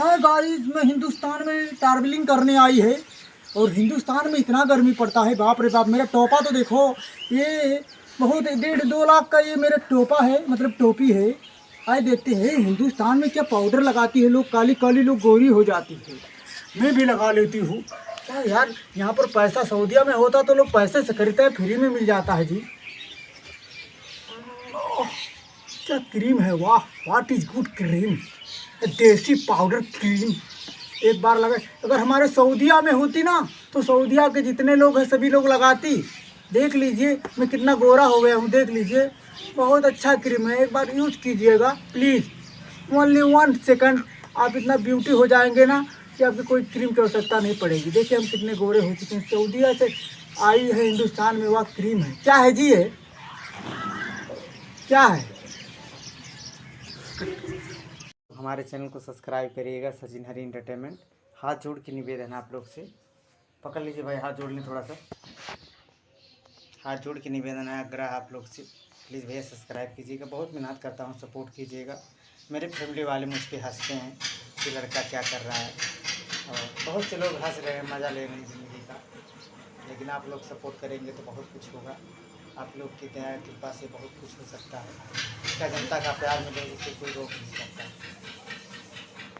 हाँ गाइस, मैं हिंदुस्तान में ट्रैवलिंग करने आई है और हिंदुस्तान में इतना गर्मी पड़ता है, बाप रे बाप। मेरा टोपा तो देखो, ये बहुत 1.5-2 लाख का ये मेरा टोपा है, मतलब टोपी है। आए देखते हैं हिंदुस्तान में क्या पाउडर लगाती है लोग, काली काली लोग गोरी हो जाती है। मैं भी लगा लेती हूँ। क्या यार, यहाँ पर पैसा सऊदीया में होता तो लोग पैसे से खरीदते हैं, फ्री में मिल जाता है जी। ओह, क्या क्रीम है, वाह, व्हाट इज गुड क्रीम, देसी पाउडर क्रीम। एक बार लगा, अगर हमारे सऊदीया में होती ना तो सऊदीया के जितने लोग हैं सभी लोग लगाती। देख लीजिए मैं कितना गोरा हो गया हूँ, देख लीजिए। बहुत अच्छा क्रीम है, एक बार यूज कीजिएगा प्लीज़। ओनली 1 सेकंड, आप इतना ब्यूटी हो जाएंगे ना कि आपकी कोई क्रीम की आवश्यकता नहीं पड़ेगी। देखिए हम कितने गोरे हो चुके हैं, सऊदीया से आई है हिंदुस्तान में, वह क्रीम है। क्या है जी ये, क्या है? हमारे चैनल को सब्सक्राइब करिएगा, सचिन हरी एंटरटेनमेंट। हाथ जोड़ के निवेदन है आप लोग से, पकड़ लीजिए भाई, हाथ जोड़ लें थोड़ा सा। हाथ जोड़ के निवेदन है, आग्रह आप लोग से, प्लीज़ भैया सब्सक्राइब कीजिएगा। बहुत मेहनत करता हूँ, सपोर्ट कीजिएगा। मेरे फैमिली वाले मुझ पर हंसते हैं कि लड़का क्या कर रहा है, और बहुत से लोग हंस रहे हैं, मज़ा ले रहे हैं ज़िंदगी का। लेकिन आप लोग सपोर्ट करेंगे तो बहुत कुछ होगा। आप लोग की दया कृपा से बहुत कुछ हो सकता है। इसका जनता का प्यार मिले, इसे कोई रोक नहीं सकता।